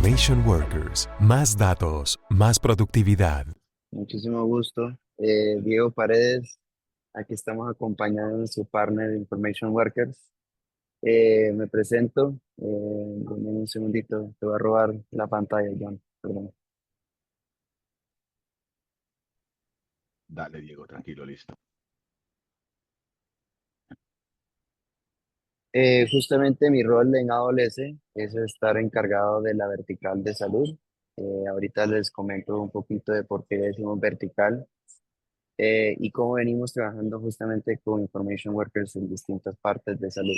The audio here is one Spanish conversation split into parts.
Information Workers. Más datos, más productividad. Muchísimo gusto. Diego Paredes, aquí estamos acompañados de su partner Information Workers. Me presento, dame un segundito, te voy a robar la pantalla, John. Perdón. Dale, Diego, tranquilo, listo. Justamente mi rol en AWS es estar encargado de la vertical de salud. Ahorita les comento un poquito de por qué decimos vertical y cómo venimos trabajando justamente con Information Workers en distintas partes de salud.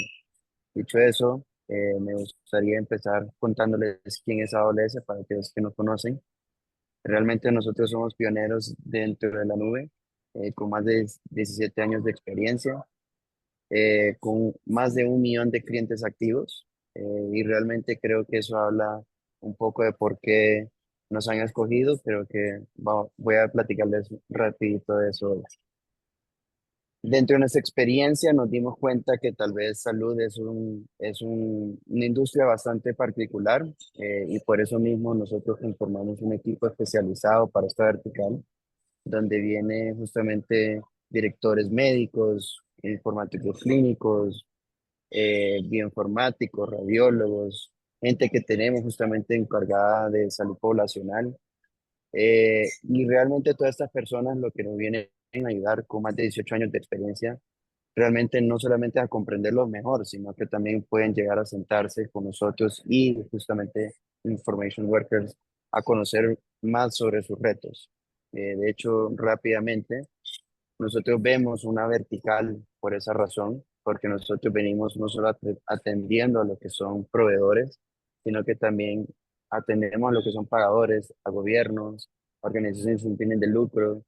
Dicho eso, me gustaría empezar contándoles quién es AWS para aquellos que no conocen. Realmente nosotros somos pioneros dentro de la nube, con más de 17 años de experiencia, con más de 1 millón de clientes activos, y realmente creo que eso habla un poco de por qué nos han escogido, pero que voy a platicarles rapidito de eso. Dentro de nuestra experiencia nos dimos cuenta que tal vez salud una industria bastante particular, y por eso mismo nosotros conformamos un equipo especializado para esta vertical, donde viene justamente directores médicos, informáticos clínicos, bioinformáticos, radiólogos, gente que tenemos justamente encargada de salud poblacional, y realmente todas estas personas lo que nos vienen a ayudar con más de 18 años de experiencia realmente no solamente a comprenderlo mejor, sino que también pueden llegar a sentarse con nosotros y justamente Information Workers a conocer más sobre sus retos. De hecho, rápidamente, nosotros vemos una vertical por esa razón, porque nosotros venimos no solo atendiendo a lo que son proveedores, sino que también atendemos a lo que son pagadores, a gobiernos, organizaciones sin fines de lucro,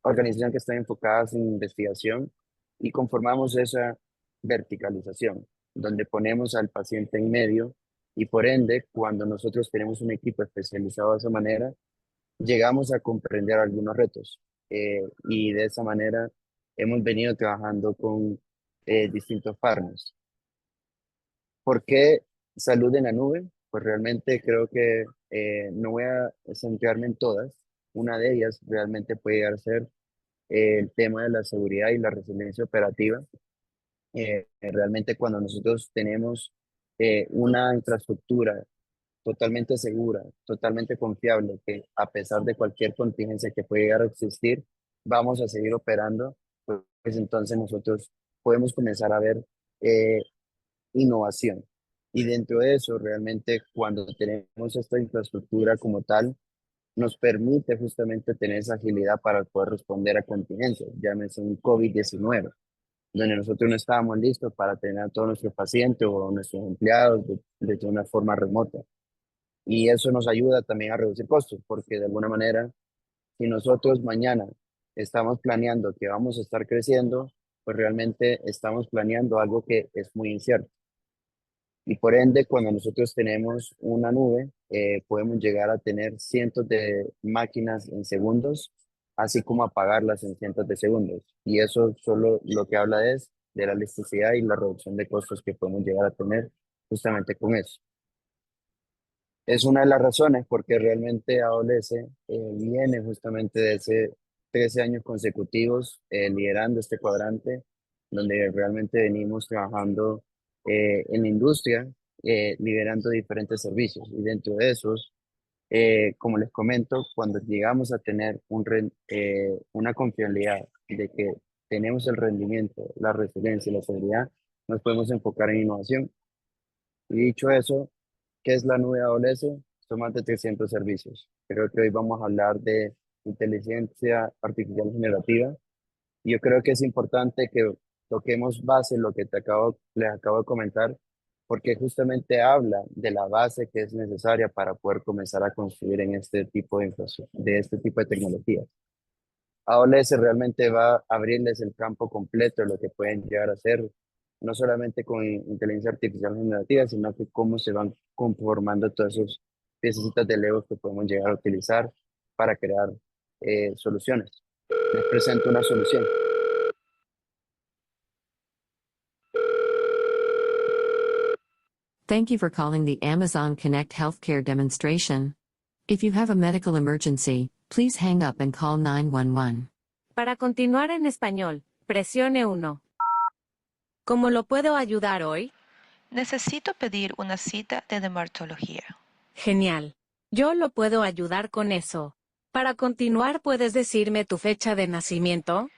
organización que está enfocada en investigación, y conformamos esa verticalización, donde ponemos al paciente en medio, y por ende, cuando nosotros tenemos un equipo especializado de esa manera, llegamos a comprender algunos retos, y de esa manera hemos venido trabajando con distintos partners. ¿Por qué salud en la nube? Pues realmente creo que no voy a centrarme en todas. Una de ellas realmente puede llegar a ser el tema de la seguridad y la resiliencia operativa. Realmente cuando nosotros tenemos una infraestructura totalmente segura, totalmente confiable, que a pesar de cualquier contingencia que pueda llegar a existir, vamos a seguir operando, pues entonces nosotros podemos comenzar a ver eh, innovación. Y dentro de eso, realmente cuando tenemos esta infraestructura como tal, nos permite justamente tener esa agilidad para poder responder a contingencias, llámese un COVID-19, donde nosotros no estábamos listos para tener a todos nuestros pacientes o nuestros empleados de una forma remota. Y eso nos ayuda también a reducir costos, porque de alguna manera, si nosotros mañana estamos planeando que vamos a estar creciendo, pues realmente estamos planeando algo que es muy incierto. Y por ende, cuando nosotros tenemos una nube, podemos llegar a tener cientos de máquinas en segundos, así como apagarlas en cientos de segundos. Y eso solo lo que habla es de la elasticidad y la reducción de costos que podemos llegar a tener justamente con eso. Es una de las razones porque realmente AWS viene justamente de ese 13 años consecutivos liderando este cuadrante, donde realmente venimos trabajando en la industria, liderando diferentes servicios. Y dentro de esos, como les comento, cuando llegamos a tener una confiabilidad de que tenemos el rendimiento, la resiliencia y la seguridad, nos podemos enfocar en innovación. Y dicho eso, ¿qué es la nube AWS? Son más de 300 servicios. Creo que hoy vamos a hablar de inteligencia artificial generativa. Y yo creo que es importante que toquemos base en lo que les acabo de comentar, porque justamente habla de la base que es necesaria para poder comenzar a construir en este tipo de este tipo de tecnologías. AWS realmente va a abrirles el campo completo de lo que pueden llegar a hacer, no solamente con inteligencia artificial generativa, sino que cómo se van conformando todas esas piecitas de Lego que podemos llegar a utilizar para crear soluciones. Les presento una solución. Thank you for calling the Amazon Connect Healthcare demonstration. If you have a medical emergency, please hang up and call 911. Para continuar en español, presione 1. ¿Cómo lo puedo ayudar hoy? Necesito pedir una cita de dermatología. Genial. Yo lo puedo ayudar con eso. Para continuar, ¿puedes decirme tu fecha de nacimiento?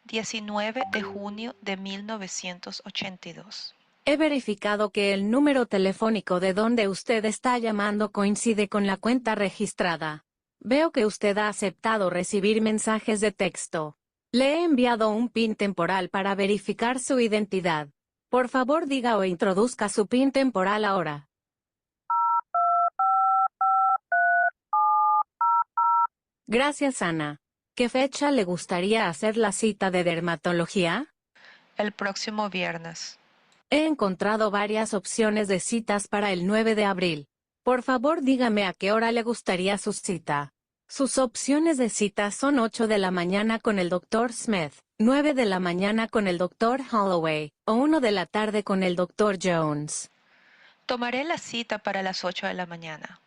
19 de junio de 1982. He verificado que el número telefónico de donde usted está llamando coincide con la cuenta registrada. Veo que usted ha aceptado recibir mensajes de texto. Le he enviado un PIN temporal para verificar su identidad. Por favor, diga o introduzca su PIN temporal ahora. Gracias, Ana. ¿Qué fecha le gustaría hacer la cita de dermatología? El próximo viernes. He encontrado varias opciones de citas para el 9 de abril. Por favor, dígame a qué hora le gustaría su cita. Sus opciones de cita son 8 de la mañana con el Dr. Smith, 9 de la mañana con el Dr. Holloway, o 1 de la tarde con el Dr. Jones. Tomaré la cita para las 8 de la mañana.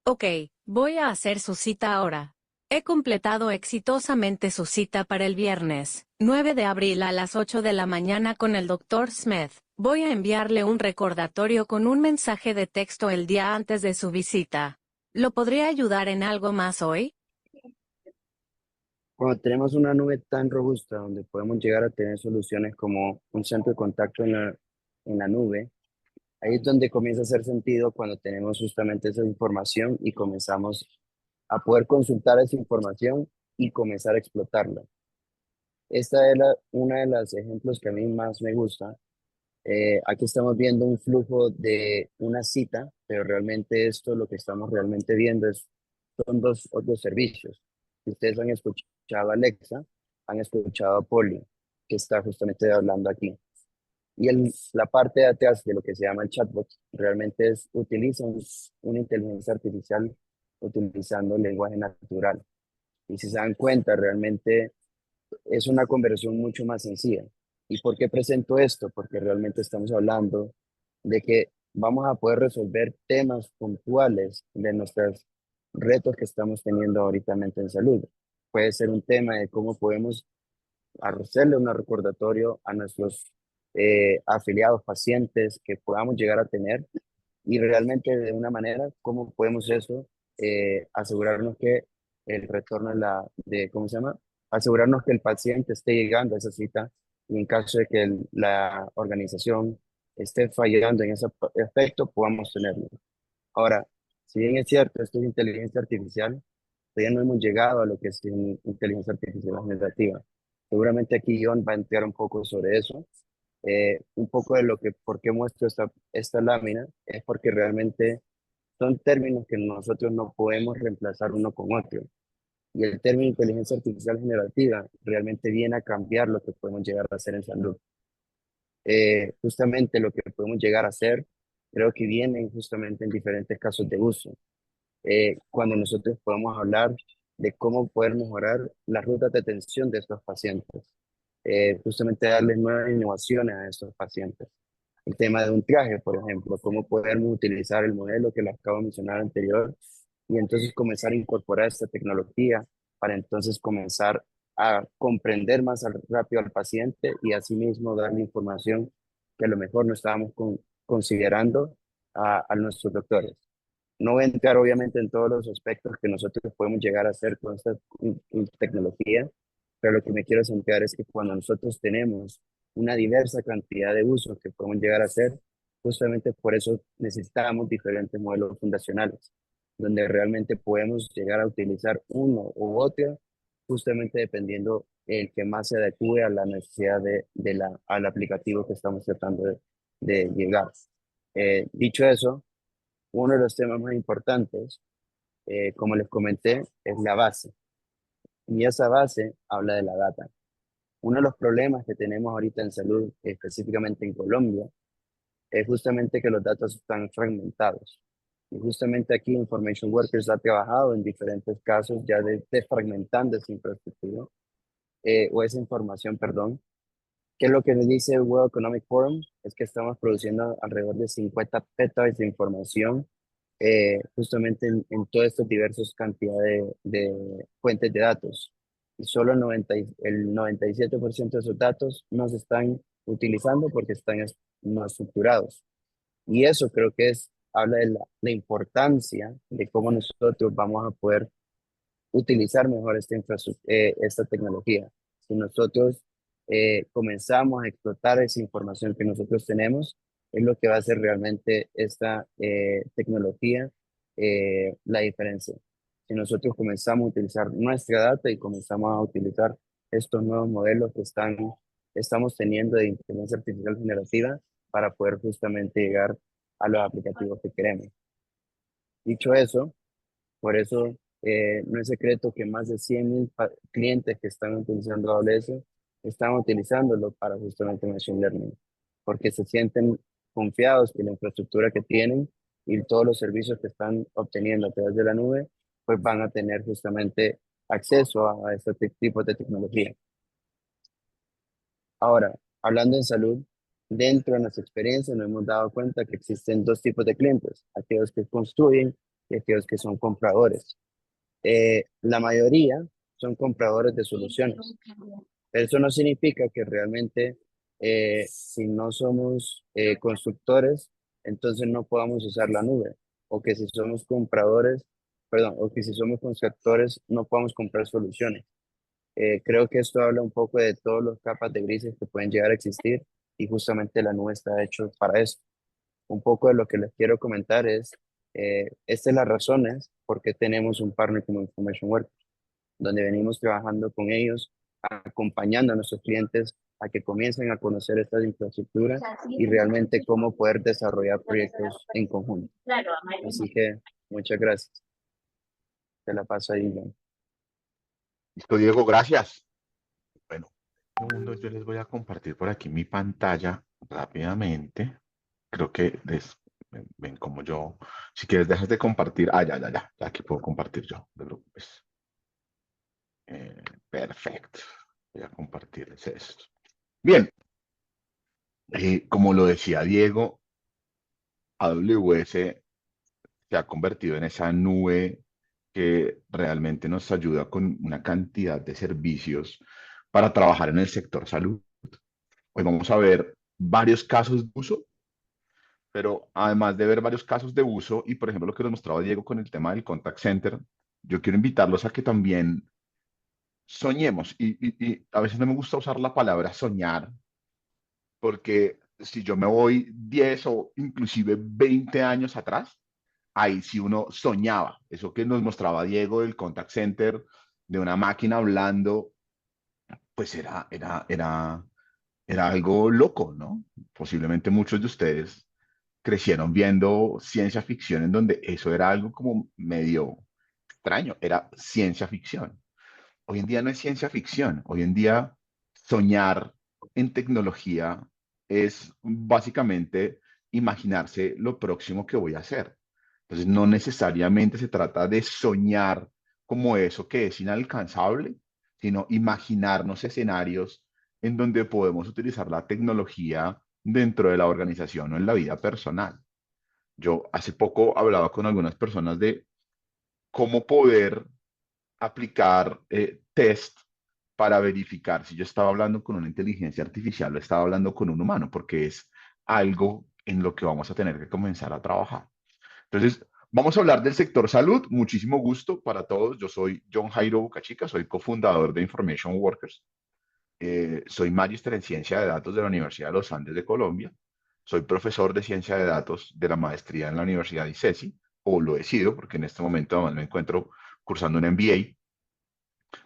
Ok, voy a hacer su cita ahora. He completado exitosamente su cita para el viernes, 9 de abril a las 8 de la mañana con el Dr. Smith. Voy a enviarle un recordatorio con un mensaje de texto el día antes de su visita. ¿Lo podría ayudar en algo más hoy? Cuando tenemos una nube tan robusta donde podemos llegar a tener soluciones como un centro de contacto en la nube, ahí es donde comienza a hacer sentido cuando tenemos justamente esa información y comenzamos a poder consultar esa información y comenzar a explotarla. Esta es una de los ejemplos que a mí más me gusta. Aquí estamos viendo un flujo de una cita, pero realmente esto lo que estamos realmente viendo son dos otros servicios. Si ustedes han escuchado a Alexa, han escuchado a Polly, que está justamente hablando aquí. Y la parte de atrás de lo que se llama el chatbot realmente utiliza una inteligencia artificial utilizando lenguaje natural. Y si se dan cuenta, realmente es una conversión mucho más sencilla. ¿Y por qué presento esto? Porque realmente estamos hablando de que vamos a poder resolver temas puntuales de nuestros retos que estamos teniendo ahorita en salud. Puede ser un tema de cómo podemos hacerle un recordatorio a nuestros afiliados, pacientes que podamos llegar a tener y realmente de una manera, ¿cómo podemos eso? Asegurarnos que el retorno ¿cómo se llama? Asegurarnos que el paciente esté llegando a esa cita y en caso de que la organización esté fallando en ese aspecto, podamos tenerlo. Ahora, si bien es cierto, esto es inteligencia artificial, todavía no hemos llegado a lo que es inteligencia artificial generativa. Seguramente aquí John va a entrar un poco sobre eso. Un poco de por qué muestro esta lámina es porque realmente son términos que nosotros no podemos reemplazar uno con otro. Y el término inteligencia artificial generativa realmente viene a cambiar lo que podemos llegar a hacer en salud. Justamente lo que podemos llegar a hacer, creo que viene justamente en diferentes casos de uso. Cuando nosotros podemos hablar de cómo poder mejorar las rutas de atención de estos pacientes, justamente darles nuevas innovaciones a estos pacientes. El tema de un traje, por ejemplo, cómo podemos utilizar el modelo que les acabo de mencionar anterior y entonces comenzar a incorporar esta tecnología para entonces comenzar a comprender más rápido al paciente y asimismo darle información que a lo mejor no estábamos considerando a nuestros doctores. No voy a entrar obviamente en todos los aspectos que nosotros podemos llegar a hacer con esta tecnología, pero lo que me quiero centrar es que cuando nosotros tenemos una diversa cantidad de usos que podemos llegar a hacer, justamente por eso necesitamos diferentes modelos fundacionales, donde realmente podemos llegar a utilizar uno u otro, justamente dependiendo el que más se adecue a la necesidad al aplicativo que estamos tratando de llegar. Dicho eso, uno de los temas más importantes, como les comenté, es la base. Y esa base habla de la data. Uno de los problemas que tenemos ahorita en salud, específicamente en Colombia, es justamente que los datos están fragmentados. Y justamente aquí Information Workers ha trabajado en diferentes casos ya desfragmentando esa infraestructura, o esa información, perdón, ¿Qué es lo que nos dice el World Economic Forum? Es que estamos produciendo alrededor de 50 petabytes de información justamente en todas estas diversas cantidades de fuentes de datos. Y solo el 97% de esos datos no se están utilizando porque están no estructurados. Y eso creo que habla de la importancia de cómo nosotros vamos a poder utilizar mejor esta tecnología. Si nosotros comenzamos a explotar esa información que nosotros tenemos, es lo que va a hacer realmente esta tecnología la diferencia. Si nosotros comenzamos a utilizar nuestra data y comenzamos a utilizar estos nuevos modelos que estamos teniendo de inteligencia artificial generativa para poder justamente llegar a los aplicativos que queremos. Dicho eso, por eso no es secreto que más de 100,000 clientes que están utilizando AWS están utilizándolo para justamente Machine Learning, porque se sienten confiados que la infraestructura que tienen y todos los servicios que están obteniendo a través de la nube, pues van a tener justamente acceso a este tipo de tecnología. Ahora, hablando en salud, dentro de nuestra experiencia nos hemos dado cuenta que existen dos tipos de clientes, aquellos que construyen y aquellos que son compradores. La mayoría son compradores de soluciones. Pero eso no significa que realmente si no somos constructores, entonces no podamos usar la nube. O que si somos compradores, perdón, o que si somos constructores, no podamos comprar soluciones. Creo que esto habla un poco de todas las capas de grises que pueden llegar a existir y justamente la nube está hecho para eso. Un poco de lo que les quiero comentar es, estas son las razones por qué tenemos un partner como Information Workers, donde venimos trabajando con ellos, acompañando a nuestros clientes a que comiencen a conocer estas infraestructuras y realmente cómo poder desarrollar proyectos en conjunto. Así que muchas gracias. Te la paso ahí, John. Listo, Diego, gracias. Bueno, segundo, yo les voy a compartir por aquí mi pantalla rápidamente. Creo que ven como yo, si quieres dejas de compartir. Ya, aquí puedo compartir yo, no te preocupes. Perfecto, voy a compartirles esto. Bien, como lo decía Diego, AWS se ha convertido en esa nube que realmente nos ayuda con una cantidad de servicios para trabajar en el sector salud. Hoy vamos a ver varios casos de uso, pero además de ver varios casos de uso y, por ejemplo, lo que nos mostraba Diego con el tema del contact center, yo quiero invitarlos a que también soñemos. Y a veces no me gusta usar la palabra soñar, porque si yo me voy 10 o inclusive 20 años atrás, ahí sí uno soñaba. Eso que nos mostraba Diego del contact center, de una máquina hablando, pues era algo loco, ¿no? Posiblemente muchos de ustedes crecieron viendo ciencia ficción en donde eso era algo como medio extraño, era ciencia ficción. Hoy en día no es ciencia ficción, hoy en día soñar en tecnología es básicamente imaginarse lo próximo que voy a hacer. Entonces no necesariamente se trata de soñar como eso que es inalcanzable, sino imaginarnos escenarios en donde podemos utilizar la tecnología dentro de la organización o en la vida personal. Yo hace poco hablaba con algunas personas de cómo poder aplicar test para verificar si yo estaba hablando con una inteligencia artificial o estaba hablando con un humano, porque es algo en lo que vamos a tener que comenzar a trabajar. Entonces, vamos a hablar del sector salud. Muchísimo gusto para todos. Yo soy John Jairo Bucachica, soy cofundador de Information Workers. Soy magíster en ciencia de datos de la Universidad de los Andes de Colombia. Soy profesor de ciencia de datos de la maestría en la Universidad de ICESI, o lo he sido, porque en este momento además me encuentro cursando un MBA,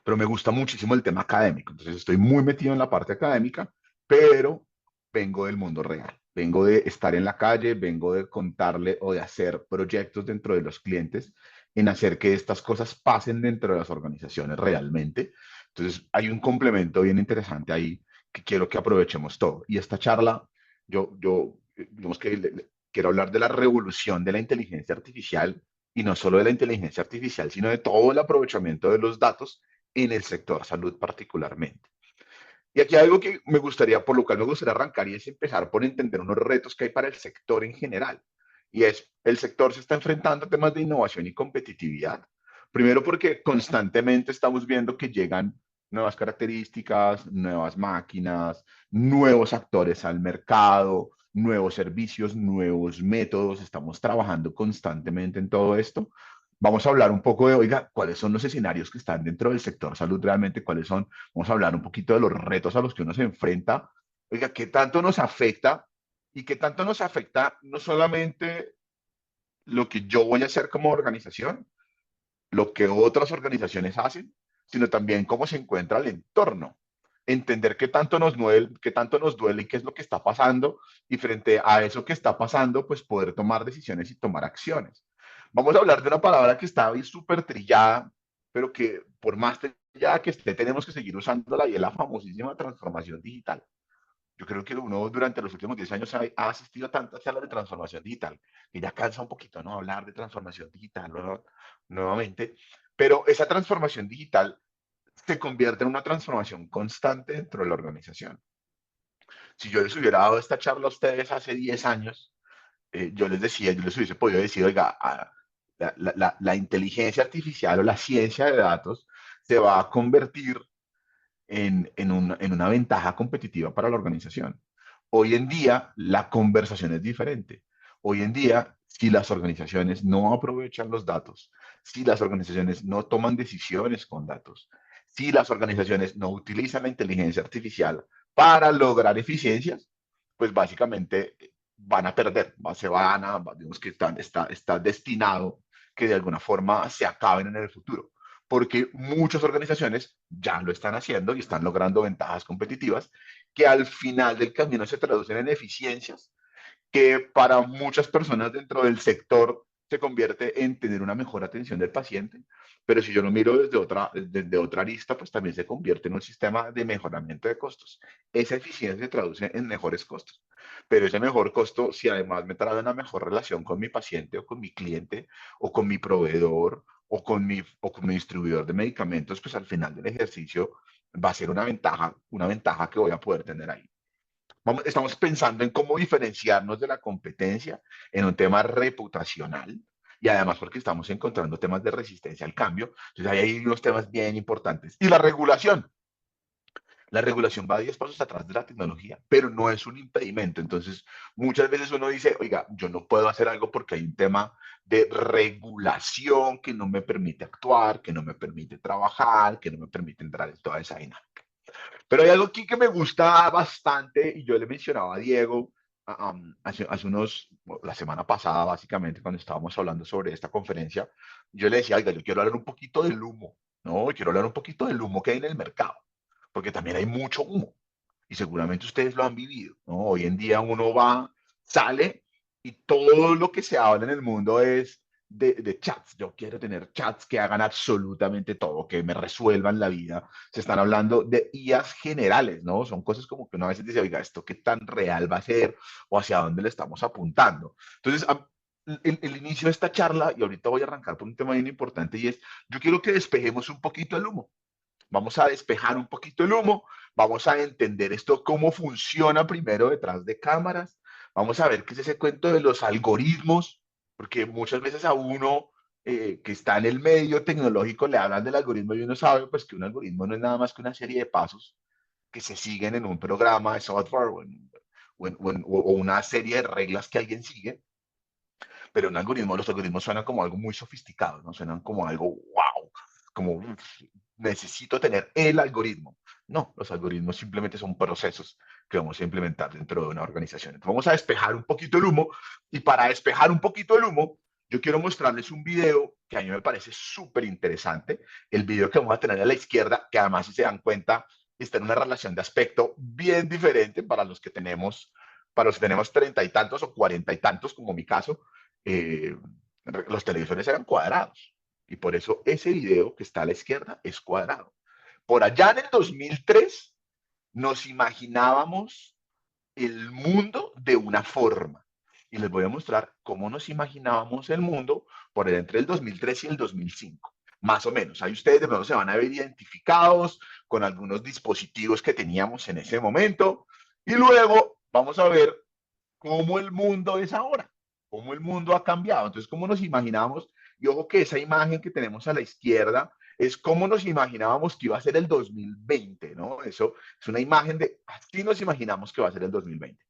pero me gusta muchísimo el tema académico. Entonces estoy muy metido en la parte académica, pero vengo del mundo real. Vengo de estar en la calle, vengo de contarle o de hacer proyectos dentro de los clientes en hacer que estas cosas pasen dentro de las organizaciones realmente. Entonces hay un complemento bien interesante ahí que quiero que aprovechemos todo. Y esta charla, digamos que quiero hablar de la revolución de la inteligencia artificial y no solo de la inteligencia artificial, sino de todo el aprovechamiento de los datos en el sector salud particularmente. Y aquí hay algo que me gustaría, por lo cual me gustaría arrancar, y es empezar por entender unos retos que hay para el sector en general. Y es, el sector se está enfrentando a temas de innovación y competitividad. Primero porque constantemente estamos viendo que llegan nuevas características, nuevas máquinas, nuevos actores al mercado, nuevos servicios, nuevos métodos. Estamos trabajando constantemente en todo esto. Vamos a hablar un poco de, oiga, cuáles son los escenarios que están dentro del sector salud realmente, cuáles son. Vamos a hablar un poquito de los retos a los que uno se enfrenta. Oiga, ¿qué tanto nos afecta? Y qué tanto nos afecta no solamente lo que yo voy a hacer como organización, lo que otras organizaciones hacen, sino también cómo se encuentra el entorno. Entender qué tanto nos duele y qué es lo que está pasando, y frente a eso que está pasando, pues poder tomar decisiones y tomar acciones. Vamos a hablar de una palabra que está ahí súper trillada, pero que por más trillada que esté, tenemos que seguir usándola, y es la famosísima transformación digital. Yo creo que uno durante los últimos 10 años ha asistido a tantas charlas de transformación digital que ya cansa un poquito, ¿no? Hablar de transformación digital nuevamente, pero esa transformación digital se convierte en una transformación constante dentro de la organización. Si yo les hubiera dado esta charla a ustedes hace 10 años, yo les decía, yo les hubiese podido decir, oiga, la inteligencia artificial o la ciencia de datos se va a convertir en una ventaja competitiva para la organización. Hoy en día, la conversación es diferente. Hoy en día, si las organizaciones no aprovechan los datos, si las organizaciones no toman decisiones con datos, si las organizaciones no utilizan la inteligencia artificial para lograr eficiencias, pues básicamente van a perder, se van a, digamos que está destinado que de alguna forma se acaben en el futuro, porque muchas organizaciones ya lo están haciendo y están logrando ventajas competitivas que al final del camino se traducen en eficiencias que para muchas personas dentro del sector se convierte en tener una mejor atención del paciente, pero si yo lo miro desde otra arista, pues también se convierte en un sistema de mejoramiento de costos. Esa eficiencia se traduce en mejores costos, pero ese mejor costo, si además me trae una mejor relación con mi paciente o con mi cliente o con mi proveedor o con mi distribuidor de medicamentos, pues al final del ejercicio va a ser una ventaja que voy a poder tener ahí. Estamos pensando en cómo diferenciarnos de la competencia en un tema reputacional, y además porque estamos encontrando temas de resistencia al cambio. Entonces ahí hay unos temas bien importantes. Y la regulación. La regulación va 10 pasos atrás de la tecnología, pero no es un impedimento. Entonces, muchas veces uno dice, oiga, yo no puedo hacer algo porque hay un tema de regulación que no me permite actuar, que no me permite trabajar, que no me permite entrar en toda esa dinámica. Pero hay algo aquí que me gusta bastante, y yo le mencionaba a Diego hace la semana pasada, básicamente, cuando estábamos hablando sobre esta conferencia. Yo le decía, oiga, yo quiero hablar un poquito del humo, ¿no? Quiero hablar un poquito del humo que hay en el mercado, porque también hay mucho humo, y seguramente ustedes lo han vivido, ¿no? Hoy en día uno va, sale, y todo lo que se habla en el mundo es de chats. Yo quiero tener chats que hagan absolutamente todo, que me resuelvan la vida. Se están hablando de IAs generales, ¿no? Son cosas como que uno a veces dice, oiga, ¿esto qué tan real va a ser o hacia dónde le estamos apuntando? Entonces, el inicio de esta charla, y ahorita voy a arrancar por un tema bien importante, y es, yo quiero que despejemos un poquito el humo. Vamos a despejar un poquito el humo, vamos a entender esto, cómo funciona primero detrás de cámaras, vamos a ver qué es ese cuento de los algoritmos, porque muchas veces a uno que está en el medio tecnológico le hablan del algoritmo, y uno sabe pues que un algoritmo no es nada más que una serie de pasos que se siguen en un programa de software o una serie de reglas que alguien sigue, pero los algoritmos suenan como algo muy sofisticado, ¿no? Suenan como algo wow, como necesito tener el algoritmo. No, los algoritmos simplemente son procesos que vamos a implementar dentro de una organización. Entonces vamos a despejar un poquito el humo, y para despejar un poquito el humo, yo quiero mostrarles un video que a mí me parece súper interesante. El video que vamos a tener a la izquierda, que además, si se dan cuenta, está en una relación de aspecto bien diferente para los que tenemos 30 y tantos o 40 y tantos, como mi caso. eh, los televisores eran cuadrados, y por eso ese video que está a la izquierda es cuadrado. Por allá en el 2003 nos imaginábamos el mundo de una forma, y les voy a mostrar cómo nos imaginábamos el mundo por entre el 2003 y el 2005. más o menos. Ahí ustedes de pronto se van a ver identificados con algunos dispositivos que teníamos en ese momento y luego vamos a ver cómo el mundo es ahora, cómo el mundo ha cambiado. Entonces, cómo nos imaginábamos, y ojo que esa imagen que tenemos a la izquierda es cómo nos imaginábamos que iba a ser el 2020, ¿no? Eso es una imagen de así nos imaginamos que va a ser el 2020.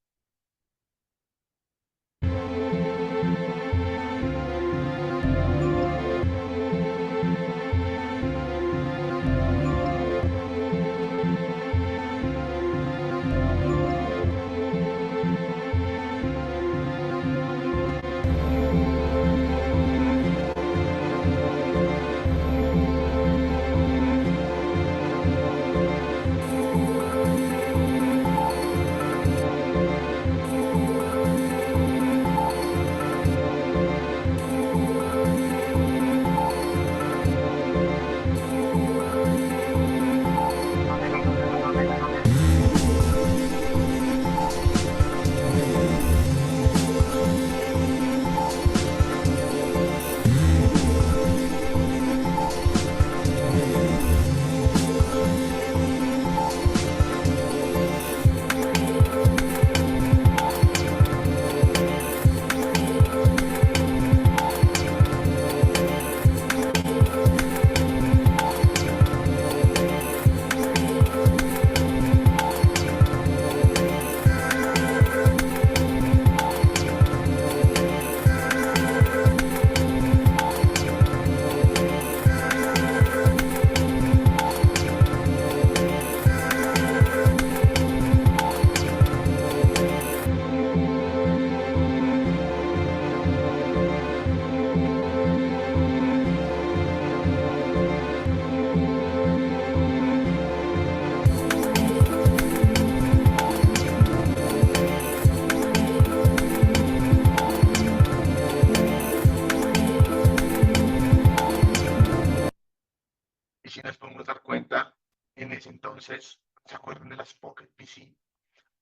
Si nos podemos dar cuenta, en ese entonces, ¿se acuerdan de las Pocket PC?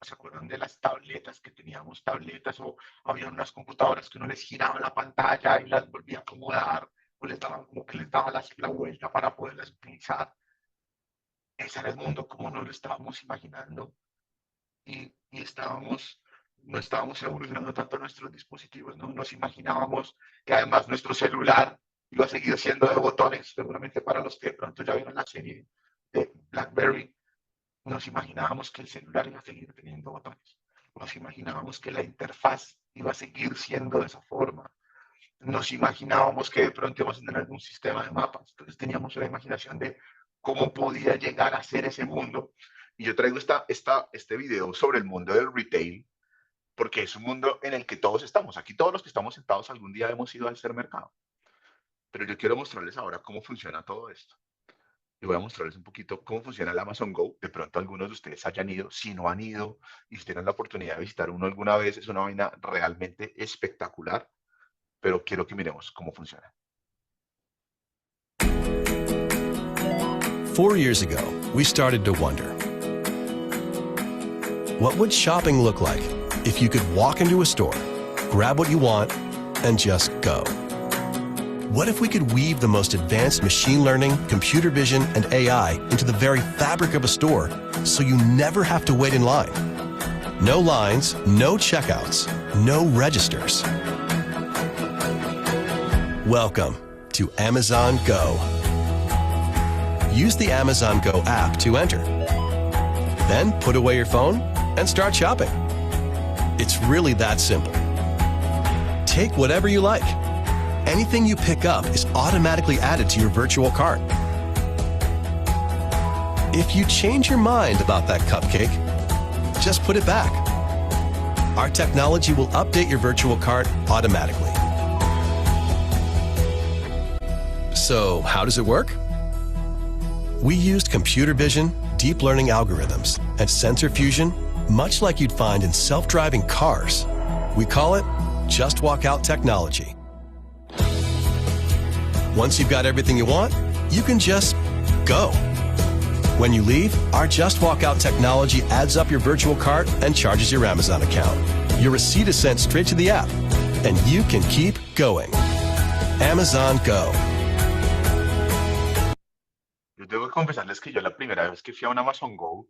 ¿Se acuerdan de las tabletas que teníamos tabletas o había unas computadoras que uno les giraba la pantalla y las volvía a acomodar o les daban como que les daba la vuelta para poderlas utilizar? Ese era el mundo como nos lo estábamos imaginando y no estábamos evolucionando tanto nuestros dispositivos, ¿no? Nos imaginábamos que además nuestro celular iba a seguir siendo de botones, seguramente para los que de pronto ya vieron la serie de BlackBerry, nos imaginábamos que el celular iba a seguir teniendo botones, nos imaginábamos que la interfaz iba a seguir siendo de esa forma, nos imaginábamos que de pronto íbamos a tener algún sistema de mapas, entonces teníamos una imaginación de cómo podía llegar a ser ese mundo. Y yo traigo este video sobre el mundo del retail, porque es un mundo en el que todos estamos. Aquí todos los que estamos sentados algún día hemos ido al supermercado. Pero yo quiero mostrarles ahora cómo funciona todo esto. Y voy a mostrarles un poquito cómo funciona el Amazon Go. De pronto algunos de ustedes hayan ido. Si no han ido y si tienen la oportunidad de visitar uno alguna vez, es una vaina realmente espectacular. Pero quiero que miremos cómo funciona. 4 years ago, we started to wonder, what would shopping look like if you could walk into a store, grab what you want, and just go? What if we could weave the most advanced machine learning, computer vision, and AI into the very fabric of a store so you never have to wait in line? No lines, no checkouts, no registers. Welcome to Amazon Go. Use the Amazon Go app to enter. Then put away your phone and start shopping. It's really that simple. Take whatever you like. Anything you pick up is automatically added to your virtual cart. If you change your mind about that cupcake, just put it back. Our technology will update your virtual cart automatically. So, how does it work? We used computer vision, deep learning algorithms, and sensor fusion, much like you'd find in self-driving cars. We call it Just Walk Out technology. Once you've got everything you want, you can just go. When you leave, our Just Walk Out technology adds up your virtual cart and charges your Amazon account. Your receipt is sent straight to the app, and you can keep going. Amazon Go. confesarles que yo la primera vez que fui a un Amazon Go,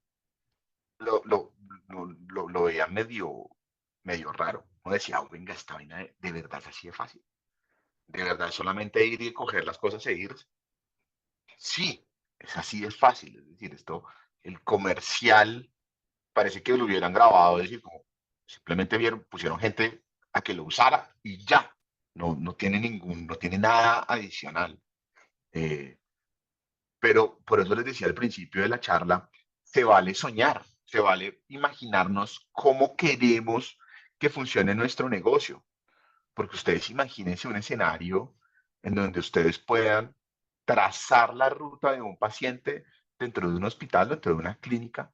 lo veía medio raro. Uno decía, "Oh, venga, esta vaina de verdad es así de fácil. De verdad, es solamente ir y coger las cosas e irse". Sí, es así de fácil. Es decir, esto, el comercial, parece que lo hubieran grabado, es decir, como simplemente pusieron gente a que lo usara y ya. No tiene no tiene nada adicional. Eh, pero por eso les decía al principio de la charla, se vale soñar, se vale imaginarnos cómo queremos que funcione nuestro negocio. Porque ustedes imagínense un escenario en donde ustedes puedan trazar la ruta de un paciente dentro de un hospital, dentro de una clínica,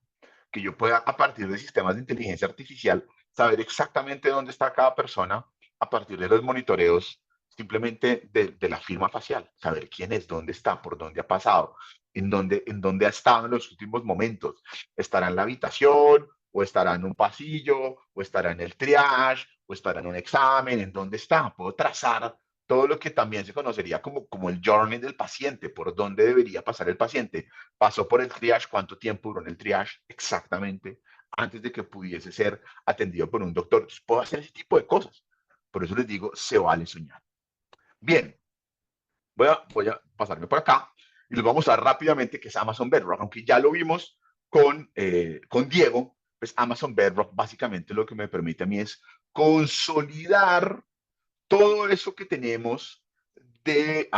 que yo pueda, a partir de sistemas de inteligencia artificial, saber exactamente dónde está cada persona a partir de los monitoreos simplemente de la firma facial, saber quién es, dónde está, por dónde ha pasado, en dónde ha estado en los últimos momentos. ¿Estará en la habitación o estará en un pasillo o estará en el triage o estará en un examen? ¿En dónde está? Puedo trazar todo lo que también se conocería como el journey del paciente, por dónde debería pasar el paciente. Pasó por el triage, cuánto tiempo duró en el triage exactamente antes de que pudiese ser atendido por un doctor. Entonces, puedo hacer ese tipo de cosas. Por eso les digo, se vale soñar. Bien, voy a pasarme por acá y les voy a mostrar rápidamente qué es Amazon Bedrock. Aunque ya lo vimos con Diego, pues Amazon Bedrock básicamente lo que me permite a mí es consolidar todo eso que tenemos de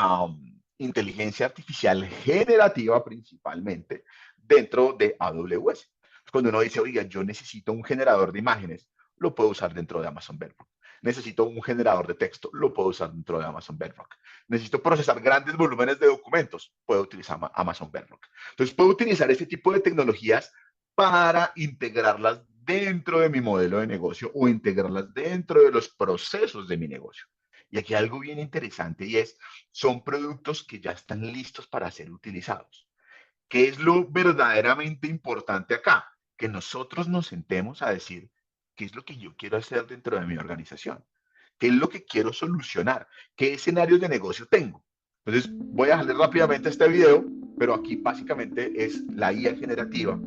inteligencia artificial generativa principalmente dentro de AWS. Cuando uno dice, oiga, yo necesito un generador de imágenes, lo puedo usar dentro de Amazon Bedrock. Necesito un generador de texto, lo puedo usar dentro de Amazon Bedrock. Necesito procesar grandes volúmenes de documentos, puedo utilizar Amazon Bedrock. Entonces, puedo utilizar ese tipo de tecnologías para integrarlas dentro de mi modelo de negocio o integrarlas dentro de los procesos de mi negocio. Y aquí hay algo bien interesante y son productos que ya están listos para ser utilizados. ¿Qué es lo verdaderamente importante acá? Que nosotros nos sentemos a decir, ¿qué es lo que yo quiero hacer dentro de mi organización? ¿Qué es lo que quiero solucionar? ¿Qué escenarios de negocio tengo? Entonces, voy a dejarle rápidamente este video, pero aquí básicamente es la IA generativa.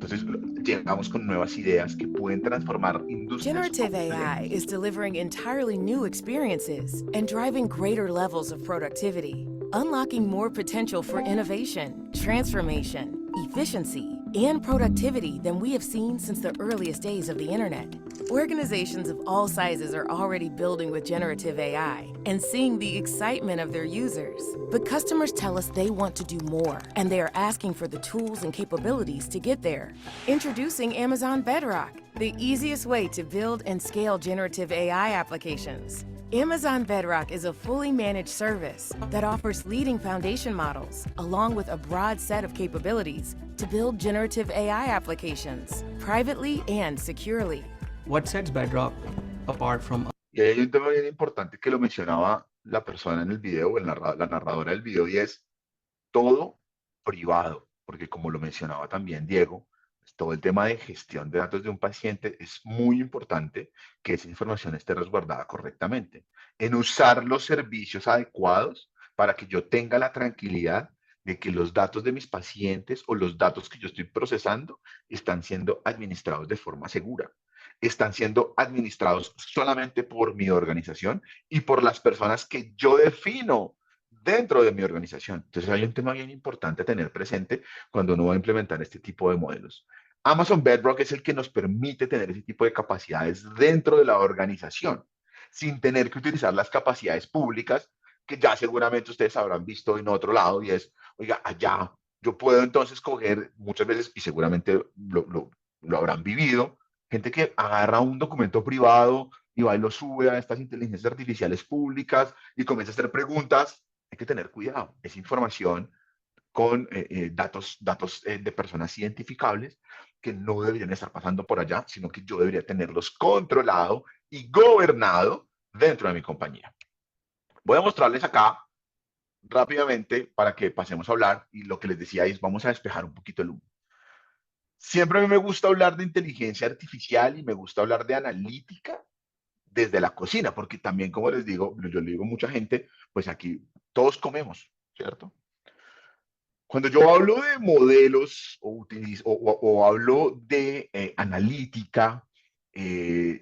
Entonces, llegamos con nuevas ideas que pueden transformar industrias Generative AI completas. is delivering entirely new experiences and driving greater levels of productivity, unlocking more potential for innovation, transformation, efficiency, and productivity than we have seen since the earliest days of the internet. Organizations of all sizes are already building with generative AI and seeing the excitement of their users. But customers tell us they want to do more, and they are asking for the tools and capabilities to get there. Introducing Amazon Bedrock, the easiest way to build and scale generative AI applications. Amazon Bedrock is a fully managed service that offers leading foundation models, along with a broad set of capabilities to build generative AI applications, privately and securely. What sets Bedrock apart from Y hay un tema bien importante que lo mencionaba la persona en el video, la narradora del video, y es todo privado, porque como lo mencionaba también Diego, pues todo el tema de gestión de datos de un paciente es muy importante que esa información esté resguardada correctamente, en usar los servicios adecuados para que yo tenga la tranquilidad de que los datos de mis pacientes o los datos que yo estoy procesando están siendo administrados de forma segura, están siendo administrados solamente por mi organización y por las personas que yo defino dentro de mi organización. Entonces hay un tema bien importante a tener presente cuando uno va a implementar este tipo de modelos. Amazon Bedrock es el que nos permite tener ese tipo de capacidades dentro de la organización, sin tener que utilizar las capacidades públicas que ya seguramente ustedes habrán visto en otro lado, y es, oiga, allá yo puedo entonces coger muchas veces, y seguramente lo habrán vivido, gente que agarra un documento privado y va y lo sube a estas inteligencias artificiales públicas y comienza a hacer preguntas. Hay que tener cuidado. Es información con datos de personas identificables que no deberían estar pasando por allá, sino que yo debería tenerlos controlado y gobernado dentro de mi compañía. Voy a mostrarles acá rápidamente para que pasemos a hablar, y lo que les decía es, vamos a despejar un poquito el humo. Siempre a mí me gusta hablar de inteligencia artificial y me gusta hablar de analítica desde la cocina, porque también, como les digo, yo le digo a mucha gente, pues aquí todos comemos, ¿cierto? Cuando yo hablo de modelos o hablo de analítica,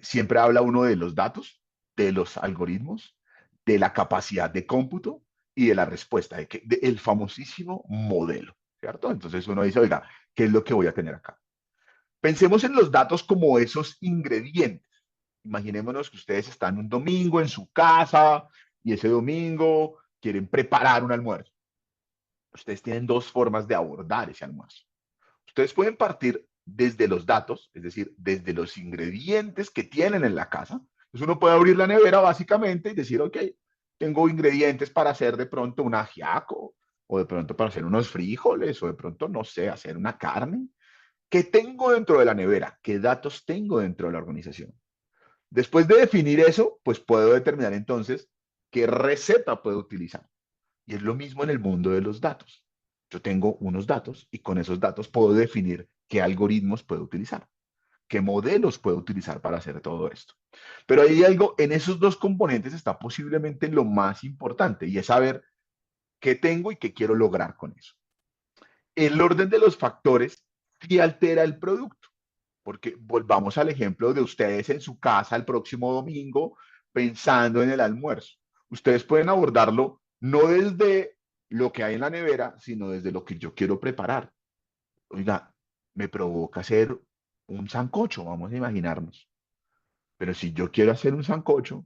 siempre habla uno de los datos, de los algoritmos, de la capacidad de cómputo y de la respuesta, el famosísimo modelo, ¿cierto? Entonces uno dice, oiga, ¿qué es lo que voy a tener acá? Pensemos en los datos como esos ingredientes. Imaginémonos que ustedes están un domingo en su casa y ese domingo quieren preparar un almuerzo. Ustedes tienen dos formas de abordar ese almuerzo. Ustedes pueden partir desde los datos, es decir, desde los ingredientes que tienen en la casa. Entonces uno puede abrir la nevera básicamente y decir, ok, tengo ingredientes para hacer de pronto un ajiaco, o de pronto para hacer unos frijoles, o de pronto, no sé, hacer una carne. ¿Qué tengo dentro de la nevera? ¿Qué datos tengo dentro de la organización? Después de definir eso, pues puedo determinar entonces qué receta puedo utilizar. Y es lo mismo en el mundo de los datos. Yo tengo unos datos y con esos datos puedo definir qué algoritmos puedo utilizar, qué modelos puedo utilizar para hacer todo esto. Pero hay algo, en esos dos componentes está posiblemente lo más importante y es saber qué tengo y qué quiero lograr con eso. El orden de los factores sí altera el producto, porque volvamos al ejemplo de ustedes en su casa el próximo domingo pensando en el almuerzo. Ustedes pueden abordarlo no desde lo que hay en la nevera, sino desde lo que yo quiero preparar. Oiga, me provoca hacer un sancocho, vamos a imaginarnos. Pero si yo quiero hacer un sancocho,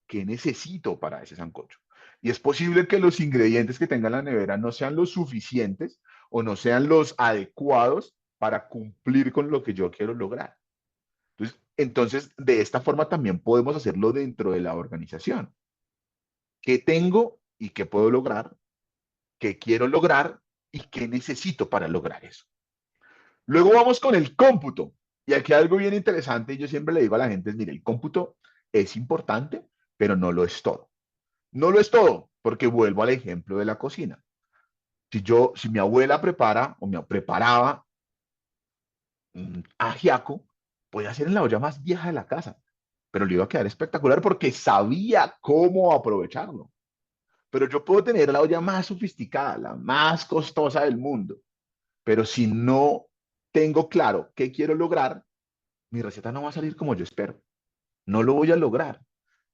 ¿qué necesito para ese sancocho? Y es posible que los ingredientes que tenga la nevera no sean los suficientes o no sean los adecuados para cumplir con lo que yo quiero lograr. Entonces, de esta forma también podemos hacerlo dentro de la organización. ¿Qué tengo y qué puedo lograr? ¿Qué quiero lograr y qué necesito para lograr eso? Luego vamos con el cómputo. Y aquí hay algo bien interesante, y yo siempre le digo a la gente, mire, el cómputo es importante, pero no lo es todo. No lo es todo, porque vuelvo al ejemplo de la cocina. Si mi abuela prepara o me preparaba un ajiaco, podía hacer en la olla más vieja de la casa, pero le iba a quedar espectacular porque sabía cómo aprovecharlo. Pero yo puedo tener la olla más sofisticada, la más costosa del mundo, pero si no tengo claro qué quiero lograr, mi receta no va a salir como yo espero. No lo voy a lograr.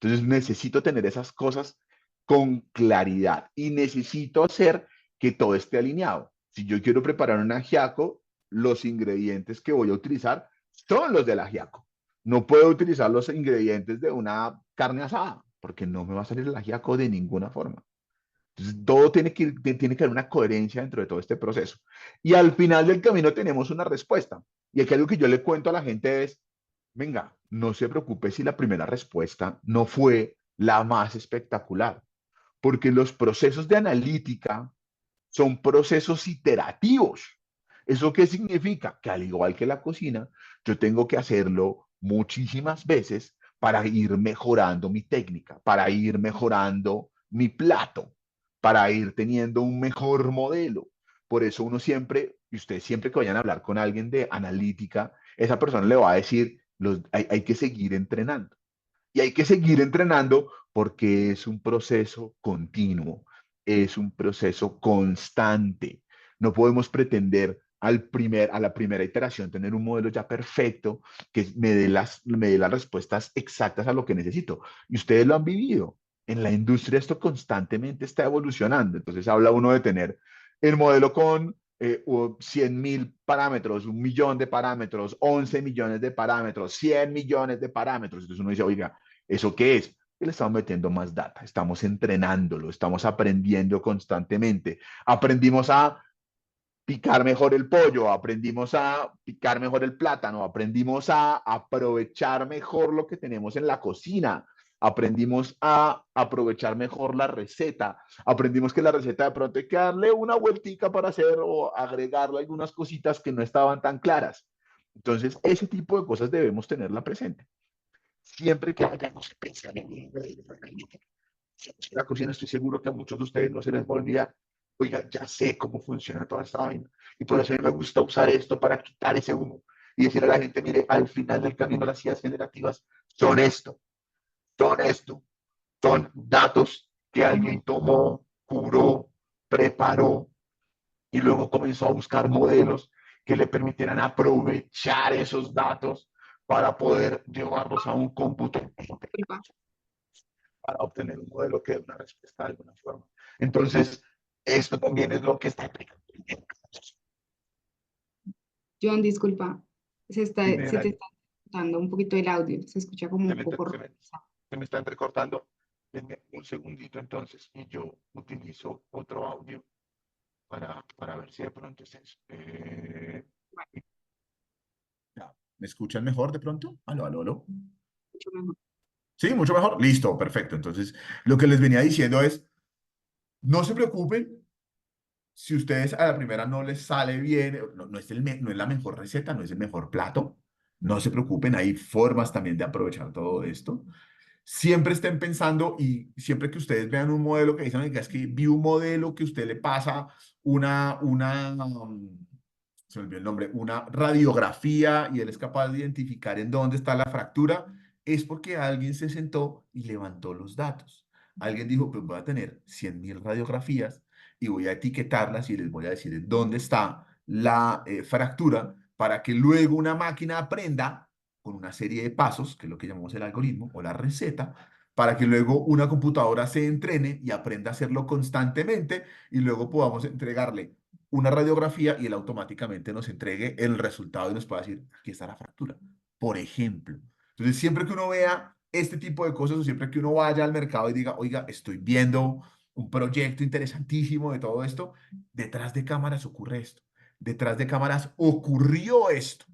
Entonces necesito tener esas cosas con claridad y necesito hacer que todo esté alineado. Si yo quiero preparar un ajiaco, los ingredientes que voy a utilizar son los del ajiaco. No puedo utilizar los ingredientes de una carne asada porque no me va a salir el ajiaco de ninguna forma. Entonces, todo tiene que haber una coherencia dentro de todo este proceso. Y al final del camino tenemos una respuesta. Y aquí algo que yo le cuento a la gente es, venga, no se preocupe si la primera respuesta no fue la más espectacular, porque los procesos de analítica son procesos iterativos. ¿Eso qué significa? Que al igual que la cocina, yo tengo que hacerlo muchísimas veces para ir mejorando mi técnica, para ir mejorando mi plato, para ir teniendo un mejor modelo. Por eso uno siempre, y ustedes siempre que vayan a hablar con alguien de analítica, esa persona le va a decir, hay que seguir entrenando. Y hay que seguir entrenando porque es un proceso continuo, es un proceso constante. No podemos pretender a la primera iteración tener un modelo ya perfecto que me dé las respuestas exactas a lo que necesito. Y ustedes lo han vivido. En la industria esto constantemente está evolucionando. Entonces habla uno de tener el modelo con 100.000 parámetros, 1.000.000 de parámetros, 11 millones de parámetros, 100 millones de parámetros. Entonces uno dice, oiga, ¿eso qué es? Y le estamos metiendo más data, estamos entrenándolo, estamos aprendiendo constantemente. Aprendimos a picar mejor el pollo, aprendimos a picar mejor el plátano, aprendimos a aprovechar mejor lo que tenemos en la cocina, aprendimos a aprovechar mejor la receta, aprendimos que la receta de pronto hay que darle una vueltica para hacer o agregarle algunas cositas que no estaban tan claras. Entonces, ese tipo de cosas debemos tenerla presente. Siempre que vayamos a pensar en la cocina, estoy seguro que a muchos de ustedes no se les va a olvidar. Oiga, ya sé cómo funciona toda esta vaina. Y por eso a mí me gusta usar esto para quitar ese humo y decirle a la gente, mire, al final del camino las ideas generativas son esto, son esto, son datos que alguien tomó, curó, preparó y luego comenzó a buscar modelos que le permitieran aprovechar esos datos para poder llevarlos a un cómputo para obtener un modelo que dé una respuesta de alguna forma. Entonces, esto también es lo que está aplicando. John, disculpa, se te Dime, está Dani, cortando un poquito el audio, se escucha como se un me, poco se me- robotizado. se me está entrecortando. Denme un segundito entonces y yo utilizo otro audio para ver si de pronto es eso. Ya. ¿Me escuchan mejor de pronto? Aló, aló, aló. Mucho mejor. Sí, mucho mejor. Listo, perfecto. Entonces, lo que les venía diciendo es, no se preocupen si ustedes a la primera no les sale bien, no es no es la mejor receta, no es el mejor plato. No se preocupen, hay formas también de aprovechar todo esto. Siempre estén pensando y siempre que ustedes vean un modelo que dicen, "Oiga, es que vi un modelo que usted le pasa se me olvidó el nombre, una radiografía y él es capaz de identificar en dónde está la fractura, es porque alguien se sentó y levantó los datos. Alguien dijo, pues voy a tener 100.000 radiografías y voy a etiquetarlas y les voy a decir en dónde está la fractura para que luego una máquina aprenda con una serie de pasos, que es lo que llamamos el algoritmo o la receta, para que luego una computadora se entrene y aprenda a hacerlo constantemente y luego podamos entregarle una radiografía y él automáticamente nos entregue el resultado y nos pueda decir, aquí está la fractura, por ejemplo. Entonces, siempre que uno vea este tipo de cosas o siempre que uno vaya al mercado y diga, oiga, estoy viendo un proyecto interesantísimo de todo esto, detrás de cámaras ocurre esto, detrás de cámaras ocurrió esto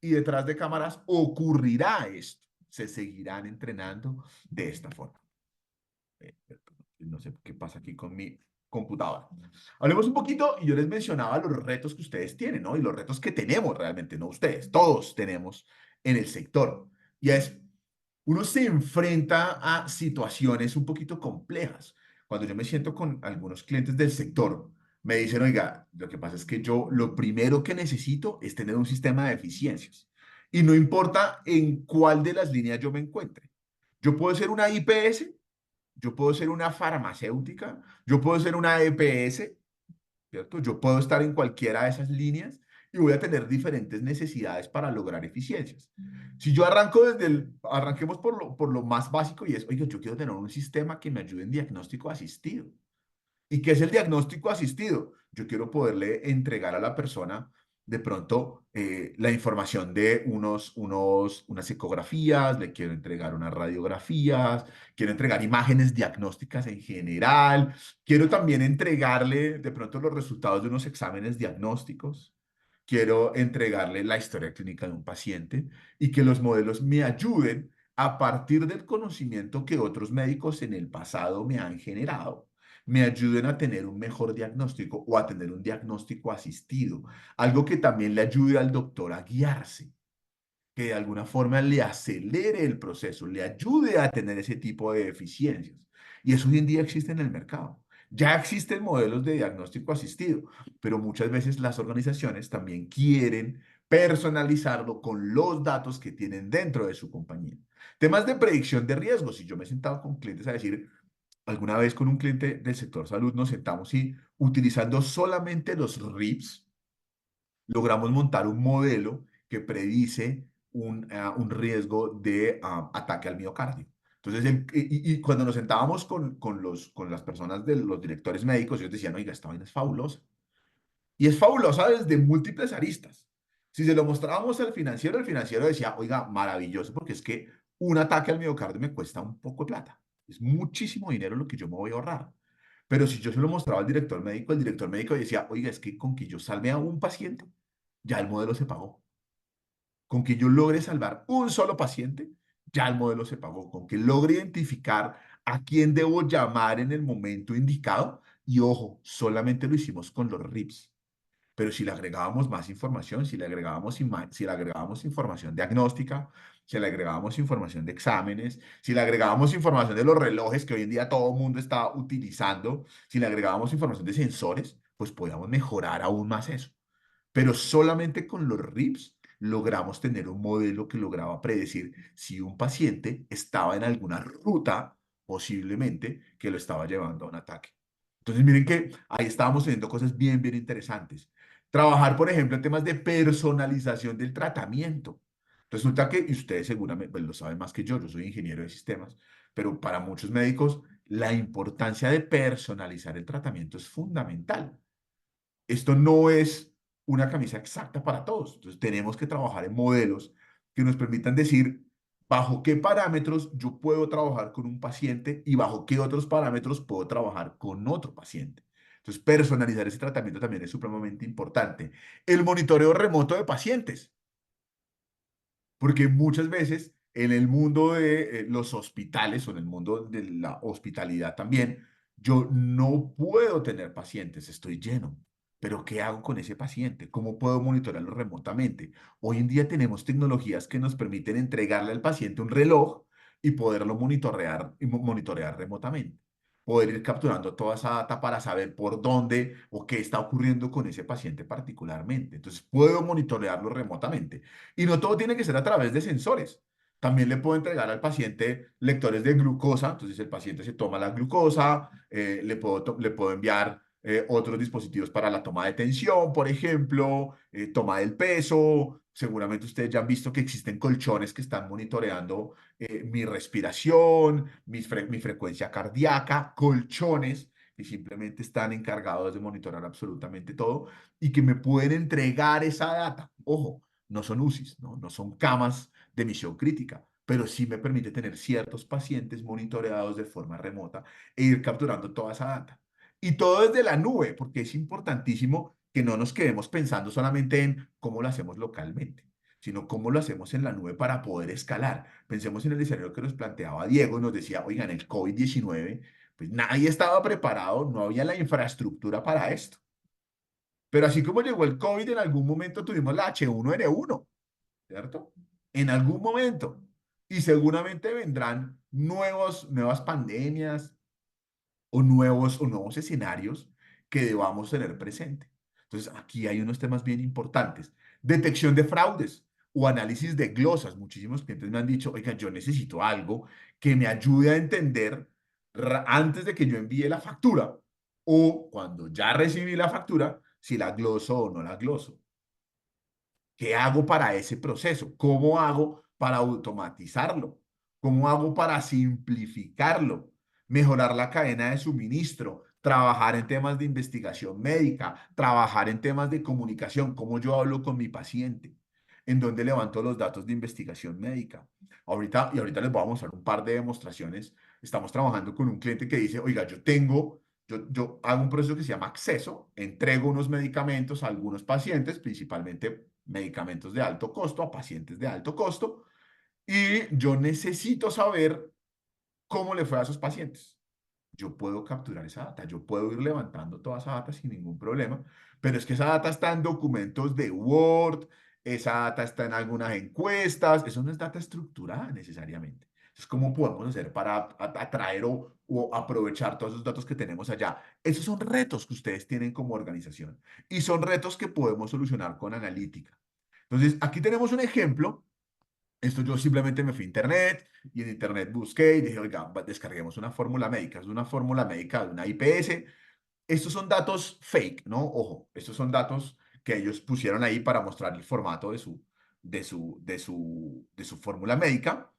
y detrás de cámaras ocurrirá esto. Se seguirán entrenando de esta forma. No sé qué pasa aquí con mi computadora. Hablemos un poquito y yo les mencionaba los retos que ustedes tienen, ¿no? Y los retos que tenemos realmente, no ustedes, todos tenemos en el sector. Y es, uno se enfrenta a situaciones un poquito complejas. Cuando yo me siento con algunos clientes del sector, me dicen, oiga, lo que pasa es que yo lo primero que necesito es tener un sistema de eficiencias. Y no importa en cuál de las líneas yo me encuentre. Yo puedo ser una IPS, yo puedo ser una farmacéutica, yo puedo ser una EPS, ¿cierto? Yo puedo estar en cualquiera de esas líneas y voy a tener diferentes necesidades para lograr eficiencias. Si yo arranco arranquemos por lo más básico y es, oiga, yo quiero tener un sistema que me ayude en diagnóstico asistido. ¿Y qué es el diagnóstico asistido? Yo quiero poderle entregar a la persona de pronto la información de unas ecografías, le quiero entregar unas radiografías, quiero entregar imágenes diagnósticas en general, quiero también entregarle de pronto los resultados de unos exámenes diagnósticos, quiero entregarle la historia clínica de un paciente y que los modelos me ayuden a partir del conocimiento que otros médicos en el pasado me han generado, me ayuden a tener un mejor diagnóstico o a tener un diagnóstico asistido, algo que también le ayude al doctor a guiarse, que de alguna forma le acelere el proceso, le ayude a tener ese tipo de eficiencias. Y eso hoy en día existe en el mercado. Ya existen modelos de diagnóstico asistido, pero muchas veces las organizaciones también quieren personalizarlo con los datos que tienen dentro de su compañía. Temas de predicción de riesgos. Si yo me he sentado con clientes a decir, alguna vez con un cliente del sector salud nos sentamos y utilizando solamente los RIPS, logramos montar un modelo que predice un riesgo de ataque al miocardio. Entonces, y cuando nos sentábamos con las personas de los directores médicos, ellos decían, oiga, esta vaina es fabulosa. Y es fabulosa desde múltiples aristas. Si se lo mostrábamos al financiero, el financiero decía, oiga, maravilloso, porque es que un ataque al miocardio me cuesta un poco de plata. Es muchísimo dinero lo que yo me voy a ahorrar. Pero si yo se lo mostraba al director médico, el director médico decía, oiga, es que con que yo salve a un paciente, ya el modelo se pagó. Con que yo logre salvar un solo paciente, ya el modelo se pagó. Con que logre identificar a quién debo llamar en el momento indicado. Y ojo, solamente lo hicimos con los RIPS. Pero si le agregábamos más información, si le agregábamos información diagnóstica, si le agregábamos información de exámenes, si le agregábamos información de los relojes que hoy en día todo el mundo está utilizando, si le agregábamos información de sensores, pues podíamos mejorar aún más eso. Pero solamente con los RIPS logramos tener un modelo que lograba predecir si un paciente estaba en alguna ruta, posiblemente, que lo estaba llevando a un ataque. Entonces, miren que ahí estábamos teniendo cosas bien, bien interesantes. Trabajar, por ejemplo, en temas de personalización del tratamiento. Resulta que, y ustedes seguramente pues, lo saben más que yo soy ingeniero de sistemas, pero para muchos médicos la importancia de personalizar el tratamiento es fundamental. Esto no es una camisa exacta para todos. Entonces, tenemos que trabajar en modelos que nos permitan decir bajo qué parámetros yo puedo trabajar con un paciente y bajo qué otros parámetros puedo trabajar con otro paciente. Entonces, personalizar ese tratamiento también es supremamente importante. El monitoreo remoto de pacientes, porque muchas veces en el mundo de los hospitales o en el mundo de la hospitalidad también, yo no puedo tener pacientes, estoy lleno. Pero ¿qué hago con ese paciente? ¿Cómo puedo monitorearlo remotamente? Hoy en día tenemos tecnologías que nos permiten entregarle al paciente un reloj y poderlo monitorear remotamente. Poder ir capturando toda esa data para saber por dónde o qué está ocurriendo con ese paciente particularmente. Entonces, puedo monitorearlo remotamente. Y no todo tiene que ser a través de sensores. También le puedo entregar al paciente lectores de glucosa, entonces el paciente se toma la glucosa, le puedo enviar otros dispositivos para la toma de tensión, por ejemplo, toma del peso. Seguramente ustedes ya han visto que existen colchones que están monitoreando mi respiración, mi frecuencia cardíaca, colchones que simplemente están encargados de monitorear absolutamente todo y que me pueden entregar esa data. Ojo, no son UCIs, no son camas de misión crítica, pero sí me permite tener ciertos pacientes monitoreados de forma remota e ir capturando toda esa data. Y todo desde la nube, porque es importantísimo que no nos quedemos pensando solamente en cómo lo hacemos localmente, sino cómo lo hacemos en la nube para poder escalar. Pensemos en el escenario que nos planteaba Diego y nos decía, oigan, el COVID-19, pues nadie estaba preparado, no había la infraestructura para esto. Pero así como llegó el COVID, en algún momento tuvimos la H1N1, ¿cierto? En algún momento. Y seguramente vendrán nuevas pandemias o nuevos escenarios que debamos tener presente. Entonces, aquí hay unos temas bien importantes. Detección de fraudes o análisis de glosas. Muchísimos clientes me han dicho, oiga, yo necesito algo que me ayude a entender antes de que yo envíe la factura o cuando ya recibí la factura, si la gloso o no la gloso. ¿Qué hago para ese proceso? ¿Cómo hago para automatizarlo? ¿Cómo hago para simplificarlo? Mejorar la cadena de suministro, trabajar en temas de investigación médica, trabajar en temas de comunicación, cómo yo hablo con mi paciente, en dónde levanto los datos de investigación médica. Ahorita les voy a mostrar un par de demostraciones. Estamos trabajando con un cliente que dice, oiga, yo hago un proceso que se llama acceso, entrego unos medicamentos a algunos pacientes, principalmente medicamentos de alto costo, a pacientes de alto costo, y yo necesito saber cómo le fue a esos pacientes. Yo puedo capturar esa data, yo puedo ir levantando toda esa data sin ningún problema, pero es que esa data está en documentos de Word, esa data está en algunas encuestas, eso no es data estructurada necesariamente. Entonces, ¿cómo podemos hacer para atraer o aprovechar todos esos datos que tenemos allá? Esos son retos que ustedes tienen como organización y son retos que podemos solucionar con analítica. Entonces, aquí tenemos un ejemplo. Esto yo simplemente me fui a internet y en internet busqué y dije, oiga, descarguemos una fórmula médica. Es una fórmula médica de una IPS. Estos son datos fake, ¿no? Ojo, estos son datos que ellos pusieron ahí para mostrar el formato de su fórmula médica,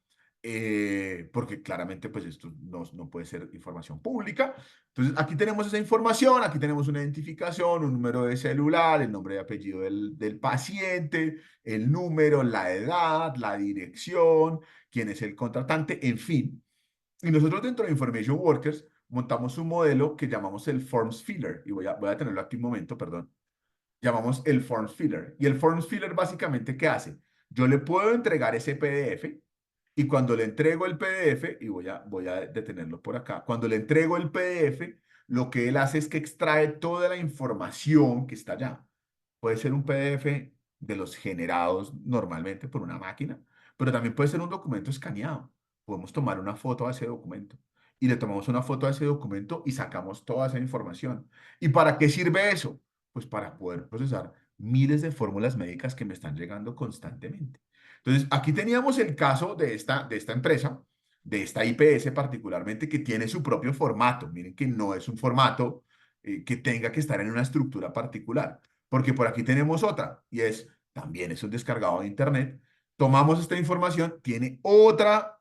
porque claramente pues esto no puede ser información pública. Entonces aquí tenemos esa información, aquí tenemos una identificación, un número de celular, el nombre y apellido del paciente, el número, la edad, la dirección, quién es el contratante, en fin. Y nosotros dentro de Information Workers montamos un modelo que llamamos el Forms Filler, y voy a tenerlo aquí un momento, perdón. Llamamos el Forms Filler. Y el Forms Filler básicamente, ¿qué hace? Yo le puedo entregar ese PDF y cuando le entrego el PDF, y voy a detenerlo por acá, cuando le entrego el PDF, lo que él hace es que extrae toda la información que está allá. Puede ser un PDF de los generados normalmente por una máquina, pero también puede ser un documento escaneado. Podemos tomar una foto a ese documento y le tomamos una foto a ese documento y sacamos toda esa información. ¿Y para qué sirve eso? Pues para poder procesar miles de fórmulas médicas que me están llegando constantemente. Entonces, aquí teníamos el caso de esta empresa, de esta IPS particularmente, que tiene su propio formato. Miren que no es un formato que tenga que estar en una estructura particular. Porque por aquí tenemos otra, y también es un descargado de internet. Tomamos esta información, tiene otro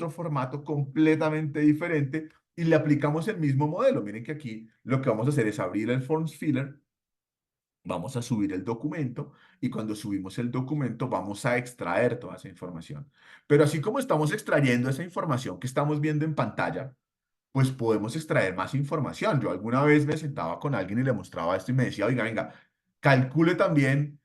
formato completamente diferente y le aplicamos el mismo modelo. Miren que aquí lo que vamos a hacer es abrir el Forms Filler, vamos a subir el documento y cuando subimos el documento vamos a extraer toda esa información. Pero así como estamos extrayendo esa información que estamos viendo en pantalla, pues podemos extraer más información. Yo alguna vez me sentaba con alguien y le mostraba esto y me decía, oiga, venga, calcule también,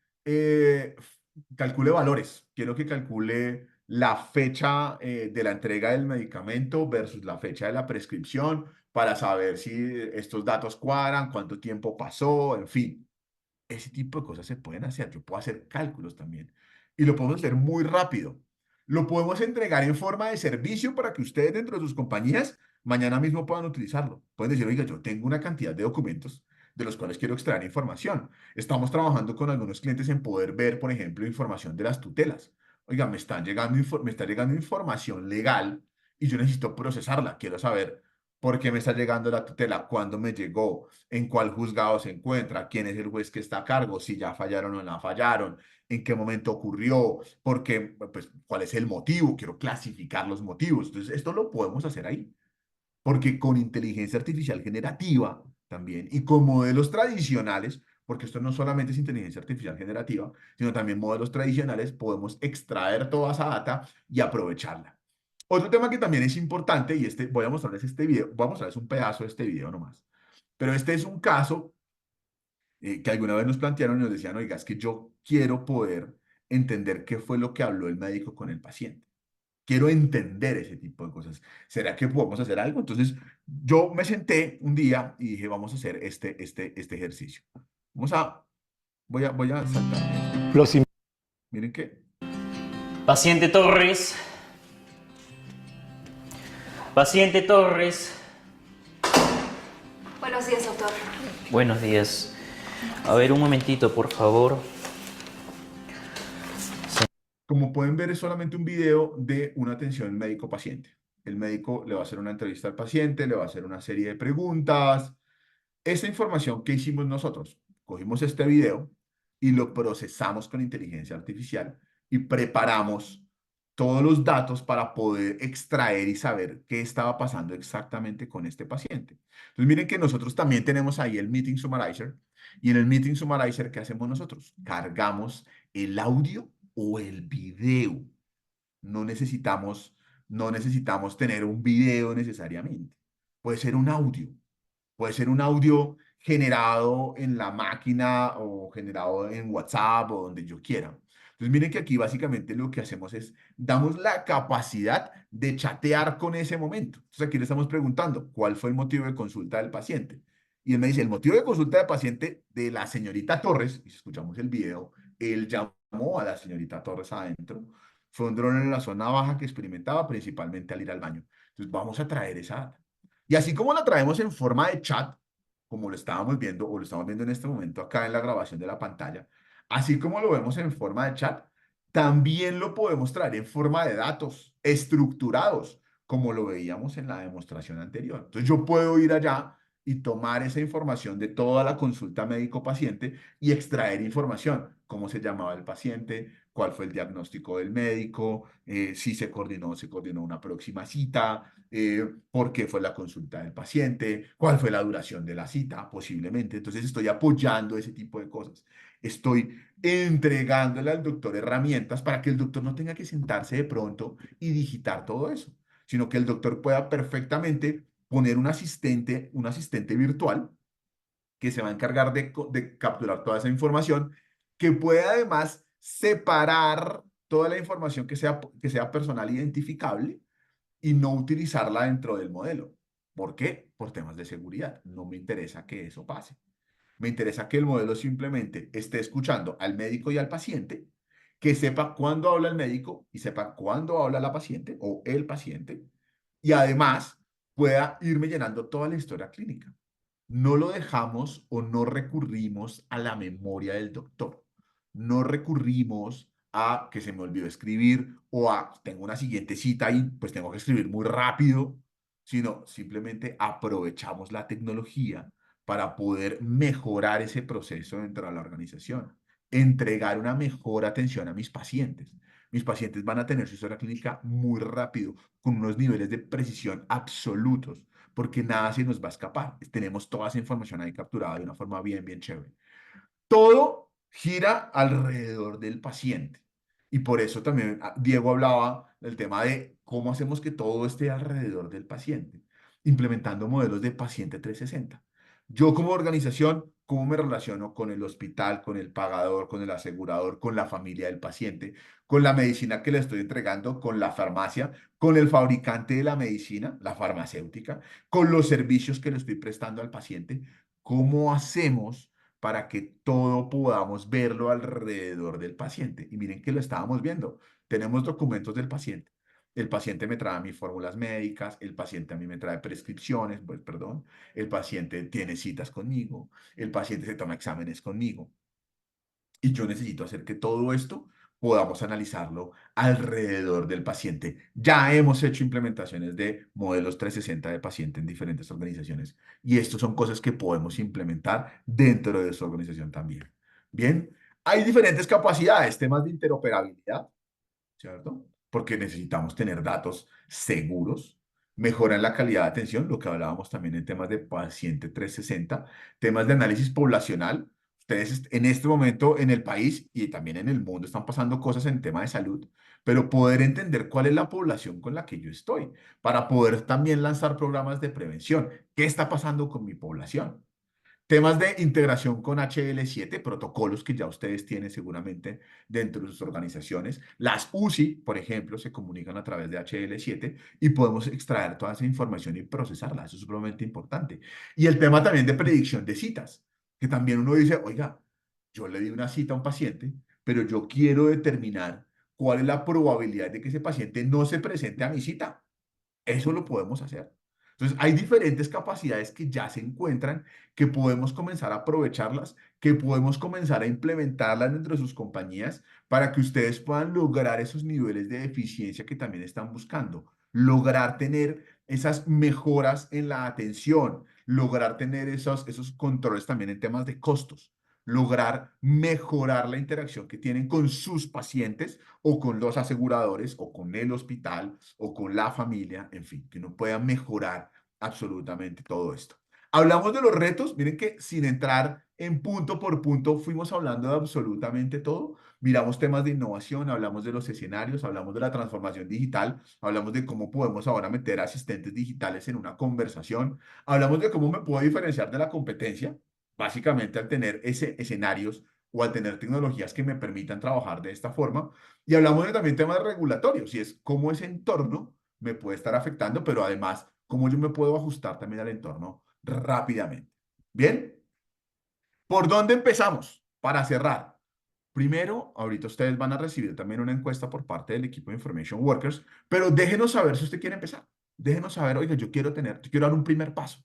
calcule valores. Quiero que calcule la fecha de la entrega del medicamento versus la fecha de la prescripción para saber si estos datos cuadran, cuánto tiempo pasó, en fin. Ese tipo de cosas se pueden hacer. Yo puedo hacer cálculos también. Y lo podemos hacer muy rápido. Lo podemos entregar en forma de servicio para que ustedes dentro de sus compañías mañana mismo puedan utilizarlo. Pueden decir, oiga, yo tengo una cantidad de documentos de los cuales quiero extraer información. Estamos trabajando con algunos clientes en poder ver, por ejemplo, información de las tutelas. Oiga, me está llegando información legal y yo necesito procesarla. Quiero saber por qué me está llegando la tutela, cuándo me llegó, en cuál juzgado se encuentra, quién es el juez que está a cargo, si ya fallaron o no fallaron, en qué momento ocurrió, por qué, pues, cuál es el motivo, quiero clasificar los motivos. Entonces, esto lo podemos hacer ahí, porque con inteligencia artificial generativa también y con modelos tradicionales, porque esto no solamente es inteligencia artificial generativa, sino también modelos tradicionales, podemos extraer toda esa data y aprovecharla. Otro tema que también es importante, y voy a mostrarles este video, voy a mostrarles un pedazo de este video nomás, pero este es un caso que alguna vez nos plantearon y nos decían, oiga, es que yo quiero poder entender qué fue lo que habló el médico con el paciente. Quiero entender ese tipo de cosas. ¿Será que podemos hacer algo? Entonces, yo me senté un día y dije, vamos a hacer este ejercicio. Voy a saltar. Miren que. Paciente Torres. Paciente Torres. Buenos días, doctor. Buenos días. A ver, un momentito, por favor. Como pueden ver, es solamente un video de una atención médico-paciente. El médico le va a hacer una entrevista al paciente, le va a hacer una serie de preguntas. Esta información que hicimos nosotros, cogimos este video y lo procesamos con inteligencia artificial y preparamos todos los datos para poder extraer y saber qué estaba pasando exactamente con este paciente. Entonces, miren que nosotros también tenemos ahí el Meeting Summarizer, y en el Meeting Summarizer, ¿qué hacemos nosotros? Cargamos el audio o el video. No necesitamos tener un video necesariamente. Puede ser un audio. Puede ser un audio generado en la máquina o generado en WhatsApp o donde yo quiera. Entonces, miren que aquí básicamente lo que hacemos es, damos la capacidad de chatear con ese momento. Entonces, aquí le estamos preguntando, ¿cuál fue el motivo de consulta del paciente? Y él me dice, el motivo de consulta del paciente de la señorita Torres, y si escuchamos el video, él llamó a la señorita Torres adentro, fue un dolor en la zona baja que experimentaba principalmente al ir al baño. Entonces, vamos a traer esa data. Y así como la traemos en forma de chat, como lo estábamos viendo o lo estamos viendo en este momento acá en la grabación de la pantalla, así como lo vemos en forma de chat, también lo podemos traer en forma de datos estructurados, como lo veíamos en la demostración anterior. Entonces yo puedo ir allá y tomar esa información de toda la consulta médico-paciente y extraer información, cómo se llamaba el paciente, cuál fue el diagnóstico del médico, si se coordinó una próxima cita, por qué fue la consulta del paciente, cuál fue la duración de la cita, posiblemente. Entonces estoy apoyando ese tipo de cosas. Estoy entregándole al doctor herramientas para que el doctor no tenga que sentarse de pronto y digitar todo eso, sino que el doctor pueda perfectamente poner un asistente virtual que se va a encargar de capturar toda esa información, que pueda además separar toda la información que sea personal identificable y no utilizarla dentro del modelo. ¿Por qué? Por temas de seguridad. No me interesa que eso pase. Me interesa que el modelo simplemente esté escuchando al médico y al paciente, que sepa cuándo habla el médico y sepa cuándo habla la paciente o el paciente, y además pueda irme llenando toda la historia clínica. No lo dejamos o no recurrimos a la memoria del doctor. No recurrimos a que se me olvidó escribir o a tengo una siguiente cita y pues tengo que escribir muy rápido, sino simplemente aprovechamos la tecnología para poder mejorar ese proceso dentro de la organización, entregar una mejor atención a mis pacientes. Mis pacientes van a tener su historia clínica muy rápido, con unos niveles de precisión absolutos, porque nada se nos va a escapar. Tenemos toda esa información ahí capturada de una forma bien, bien chévere. Todo gira alrededor del paciente. Y por eso también Diego hablaba del tema de cómo hacemos que todo esté alrededor del paciente, implementando modelos de paciente 360. Yo como organización, ¿cómo me relaciono con el hospital, con el pagador, con el asegurador, con la familia del paciente, con la medicina que le estoy entregando, con la farmacia, con el fabricante de la medicina, la farmacéutica, con los servicios que le estoy prestando al paciente? ¿Cómo hacemos para que todo podamos verlo alrededor del paciente? Y miren que lo estábamos viendo. Tenemos documentos del paciente. El paciente me trae mis fórmulas médicas, el paciente a mí me trae prescripciones, pues perdón, el paciente tiene citas conmigo, el paciente se toma exámenes conmigo. Y yo necesito hacer que todo esto podamos analizarlo alrededor del paciente. Ya hemos hecho implementaciones de modelos 360 de paciente en diferentes organizaciones y estas son cosas que podemos implementar dentro de su organización también. Bien, hay diferentes capacidades, temas de interoperabilidad, ¿cierto? Porque necesitamos tener datos seguros, mejoran la calidad de atención, lo que hablábamos también en temas de paciente 360, temas de análisis poblacional. Ustedes en este momento en el país y también en el mundo están pasando cosas en tema de salud, pero poder entender cuál es la población con la que yo estoy, para poder también lanzar programas de prevención. ¿Qué está pasando con mi población? Temas de integración con HL7, protocolos que ya ustedes tienen seguramente dentro de sus organizaciones. Las UCI, por ejemplo, se comunican a través de HL7 y podemos extraer toda esa información y procesarla. Eso es sumamente importante. Y el tema también de predicción de citas, que también uno dice, oiga, yo le di una cita a un paciente, pero yo quiero determinar cuál es la probabilidad de que ese paciente no se presente a mi cita. Eso lo podemos hacer. Entonces, hay diferentes capacidades que ya se encuentran, que podemos comenzar a aprovecharlas, que podemos comenzar a implementarlas dentro de sus compañías para que ustedes puedan lograr esos niveles de eficiencia que también están buscando. Lograr tener esas mejoras en la atención, lograr tener esos controles también en temas de costos, lograr mejorar la interacción que tienen con sus pacientes o con los aseguradores o con el hospital o con la familia, en fin, que uno pueda mejorar absolutamente todo esto. Hablamos de los retos, miren que sin entrar en punto por punto fuimos hablando de absolutamente todo. Miramos temas de innovación, hablamos de los escenarios, hablamos de la transformación digital, hablamos de cómo podemos ahora meter asistentes digitales en una conversación, hablamos de cómo me puedo diferenciar de la competencia, básicamente al tener escenarios o al tener tecnologías que me permitan trabajar de esta forma. Y hablamos de también temas regulatorios, y es cómo ese entorno me puede estar afectando, pero además, cómo yo me puedo ajustar también al entorno rápidamente. ¿Bien? ¿Por dónde empezamos? Para cerrar. Primero, ahorita ustedes van a recibir también una encuesta por parte del equipo de Information Workers, pero déjenos saber si usted quiere empezar. Déjenos saber, oiga, yo quiero dar un primer paso.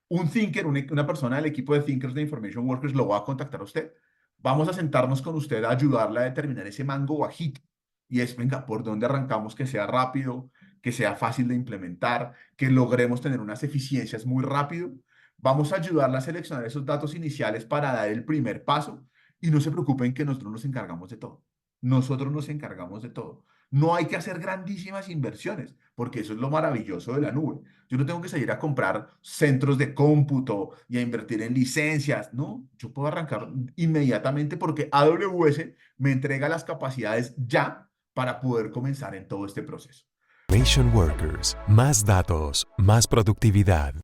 Un thinker, una persona del equipo de thinkers de Information Workers lo va a contactar a usted. Vamos a sentarnos con usted a ayudarle a determinar ese mango bajito. Y es, venga, ¿por dónde arrancamos que sea rápido, que sea fácil de implementar, que logremos tener unas eficiencias muy rápido? Vamos a ayudarle a seleccionar esos datos iniciales para dar el primer paso. Y no se preocupen que nosotros nos encargamos de todo. Nosotros nos encargamos de todo. No hay que hacer grandísimas inversiones, porque eso es lo maravilloso de la nube. Yo no tengo que salir a comprar centros de cómputo y a invertir en licencias. No, yo puedo arrancar inmediatamente porque AWS me entrega las capacidades ya para poder comenzar en todo este proceso. Information Workers, más datos, más productividad.